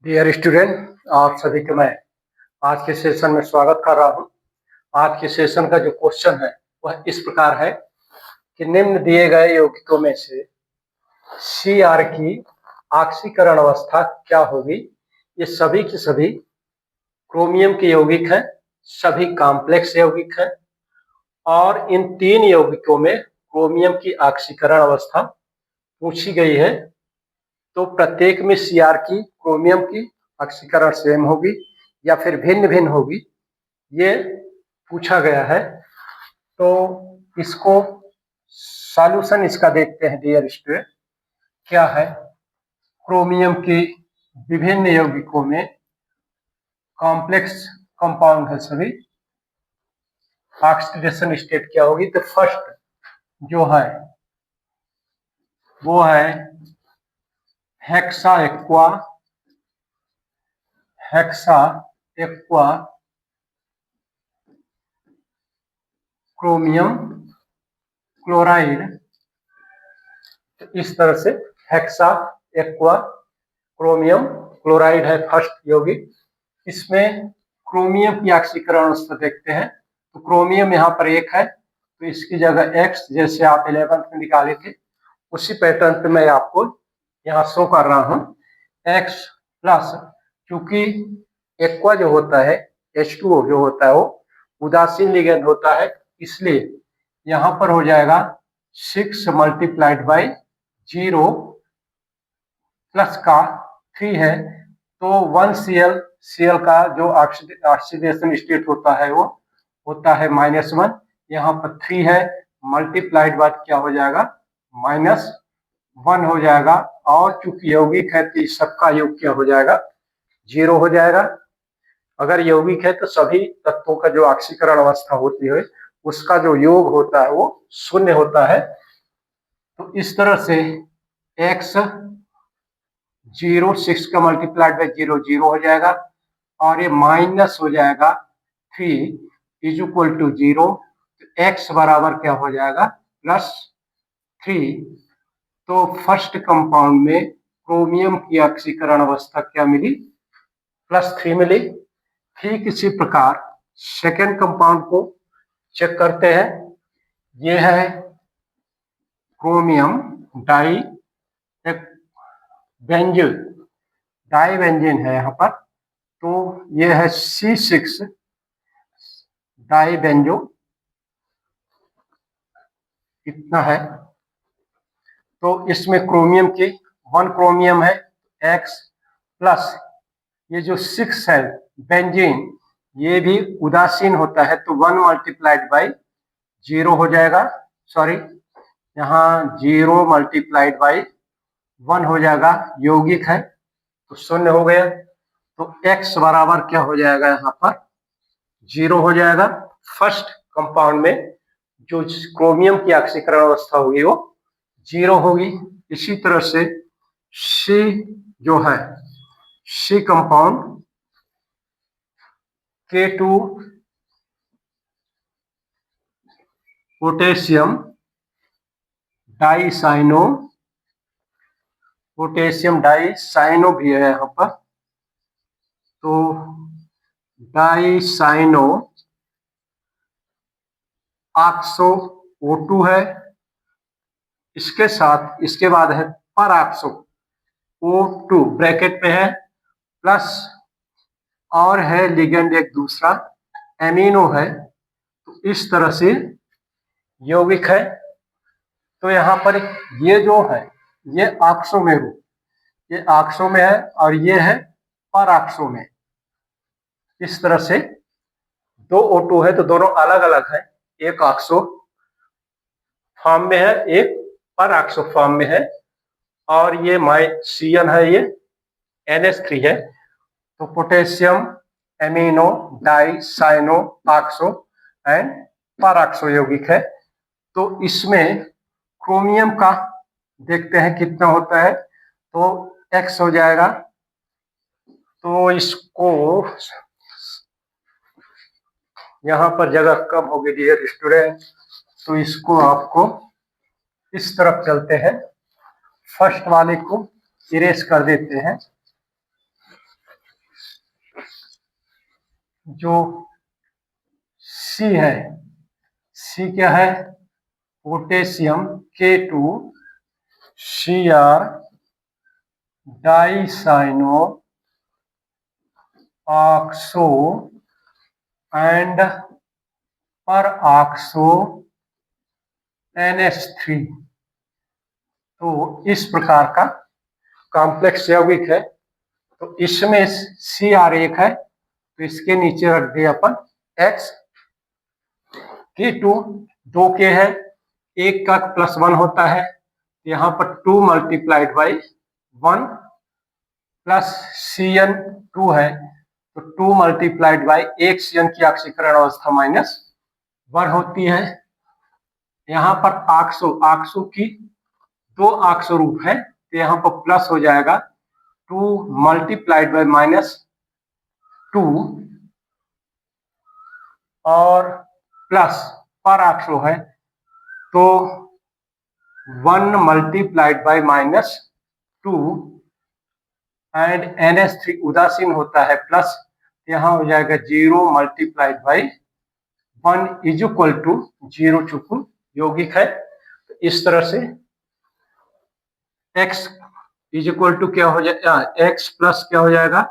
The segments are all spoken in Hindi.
डियर स्टूडेंट, आप सभी को मैं आज के सेशन में स्वागत कर रहा हूं। आज के सेशन का जो क्वेश्चन है वह इस प्रकार है कि निम्न दिए गए यौगिकों में से Cr की ऑक्सीकरण अवस्था क्या होगी। ये सभी की सभी क्रोमियम के यौगिक हैं, सभी कॉम्प्लेक्स यौगिक हैं और इन तीन यौगिकों में क्रोमियम की ऑक्सीकरण अवस्था पूछी गई है। तो प्रत्येक में Cr की क्रोमियम की ऑक्सीकरण सेम होगी या फिर भिन्न भिन्न होगी, ये पूछा गया है। तो इसको सॉल्यूशन इसका देखते हैं डियर स्टूडेंट। क्या है, क्रोमियम की विभिन्न यौगिकों में कॉम्प्लेक्स कंपाउंड है सभी, ऑक्सीडेशन स्टेट क्या होगी। तो फर्स्ट जो है वो है हेक्सा एक्वा क्रोमियम क्लोराइड। तो इस तरह से हेक्सा एक्वा क्रोमियम क्लोराइड है फर्स्ट यौगिक। इसमें क्रोमियम की ऑक्सीकरण अवस्था देखते हैं। तो क्रोमियम यहाँ पर एक है, तो इसकी जगह एक्स, जैसे आप 11th में निकाले थे उसी पैटर्न पे मैं आपको यहाँ शो कर रहा हूँ। एक्स प्लस, क्योंकि एक्वा जो होता है H2O जो होता है वो उदासीन लिगेंड होता है, इसलिए यहाँ पर हो जाएगा 6 मल्टीप्लाइड बाई 0 प्लस का 3 है, तो 1Cl का जो ऑक्सीडेशन स्टेट होता है वो होता है -1। यहाँ पर 3 है, मल्टीप्लाइड बाय क्या हो जाएगा -1 हो जाएगा। और चूंकि यौगिक है तो इस सबका योग क्या हो जाएगा 0 हो जाएगा। अगर यौगिक है तो सभी तत्वों का जो ऑक्सीकरण अवस्था होती है उसका जो योग होता है वो 0 होता है। तो इस तरह से x 0 6 का मल्टीप्लाइड बाय 0 0 हो जाएगा और ये माइनस हो जाएगा 3 इज इक्वल टू 0। तो x बराबर क्या हो जाएगा +3। तो फर्स्ट कंपाउंड में क्रोमियम की ऑक्सीकरण अवस्था क्या मिली, +3 मिली। ठीक इसी प्रकार सेकेंड कंपाउंड को चेक करते हैं। ये है क्रोमियम डाई बेंजीन है यहाँ पर। तो ये है C6 डाई बेंजो, इतना है। तो इसमें क्रोमियम की 1 क्रोमियम है X प्लस ये जो 6 है बेंजीन, ये भी उदासीन होता है, तो 1 मल्टीप्लाइड बाई 0 हो जाएगा। सॉरी, यहाँ 0 मल्टीप्लाइड बाई 1 हो जाएगा, यौगिक है तो 0 हो गया। तो x बराबर क्या हो जाएगा, यहाँ पर 0 हो जाएगा। फर्स्ट कंपाउंड में जो क्रोमियम की ऑक्सीकरण अवस्था होगी वो 0 होगी। इसी तरह से C जो है C कंपाउंड K2 पोटेशियम डाइसाइनो भी है यहाँ पर। तो डाइसाइनो ऑक्सो O2 है, इसके साथ इसके बाद है परऑक्सो O2 ब्रैकेट में है, प्लस और है लिगेंड एक दूसरा एमिनो है। तो इस तरह से यौगिक है। तो यहाँ पर ये जो है ये ऑक्सो में ये ऑक्सो में है और ये है परऑक्सो में। इस तरह से 2 O2 है तो दोनों अलग अलग है, एक ऑक्सो फॉर्म में है एक परऑक्सो फॉर्म में है। और ये CN है, ये NH3 है। तो potassium amino dicyano oxo and peroxo यौगिक है। तो इसमें क्रोमियम का देखते हैं कितना होता है। तो X हो जाएगा, तो इसको यहाँ पर जगह कम होगी डियर स्टूडेंट, तो इसको आपको इस तरफ चलते हैं, फर्स्ट वाले को इरेज कर देते हैं। जो C है, C क्या है? Potassium K2 Cr dicyano oxo and peroxo NH3। तो इस प्रकार का कॉम्प्लेक्स यौगिक है। तो इसमें Cr1 है, तो इसके नीचे रख दिया अपन X। K2 2K है, 1 का +1 होता है, यहाँ पर 2 मल्टीप्लाइड बाई 1 प्लस Cn2 है, तो 2 मल्टीप्लाइड बाई 1 Cn की ऑक्सीकरण अवस्था -1 होती है। यहाँ पर ऑक्सो की 2 ऑक्सो रूप है, तो यहाँ पर प्लस हो जाएगा 2 मल्टीप्लाइड बाई -2 और प्लस पर ऑक्सो है, तो 1 मल्टीप्लाइड बाई -2 एंड NH3 उदासीन होता है प्लस, यहाँ हो जाएगा 0 multiplied by 1 is equal to 0, चूंकि यौगिक है। तो इस तरह से x इज इक्वल टू क्या हो जाएगा, x प्लस क्या हो जाएगा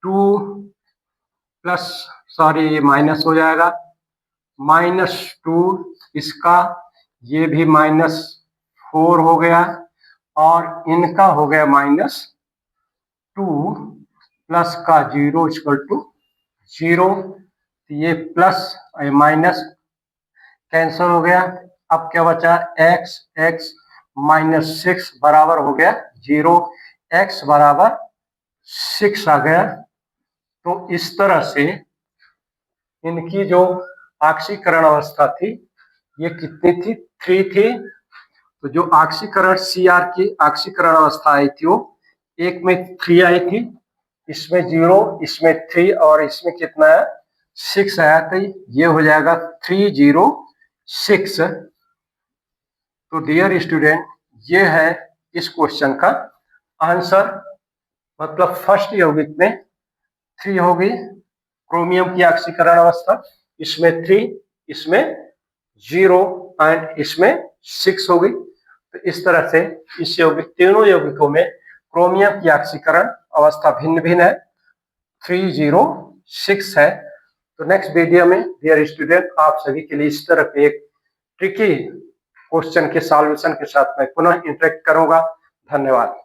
2 प्लस सॉरी ये माइनस हो जाएगा -2, इसका ये भी -4 हो गया और इनका हो गया -2 प्लस का 0 इक्वल टू 0। ये प्लस माइनस कैंसिल हो गया। अब क्या बचा, x -6 बराबर हो गया 0, x बराबर 6 आ गया। तो इस तरह से इनकी जो ऑक्सीकरण अवस्था थी ये कितनी थी, 3 थी। तो जो ऑक्सीकरण Cr की ऑक्सीकरण अवस्था आई थी वो एक में 3 आई थी, इसमें 0, इसमें 3 और इसमें कितना है 6 आया था। ये हो जाएगा 306। तो डियर स्टूडेंट, ये है इस क्वेश्चन का आंसर। मतलब फर्स्ट यौगिक में 3 होगी क्रोमियम की ऑक्सीकरण अवस्था, इसमें 3, इसमें 0 एंड इसमें 6 होगी। तो इस तरह से इस यौगिक, तीनों यौगिकों में क्रोमियम की ऑक्सीकरण अवस्था भिन्न भिन्न है, 306 है। तो नेक्स्ट वीडियो में डियर स्टूडेंट आप सभी के लिए इस तरह के एक ट्रिकी क्वेश्चन के सॉल्यूशन के साथ मैं पुनः इंटरेक्ट करूंगा। धन्यवाद।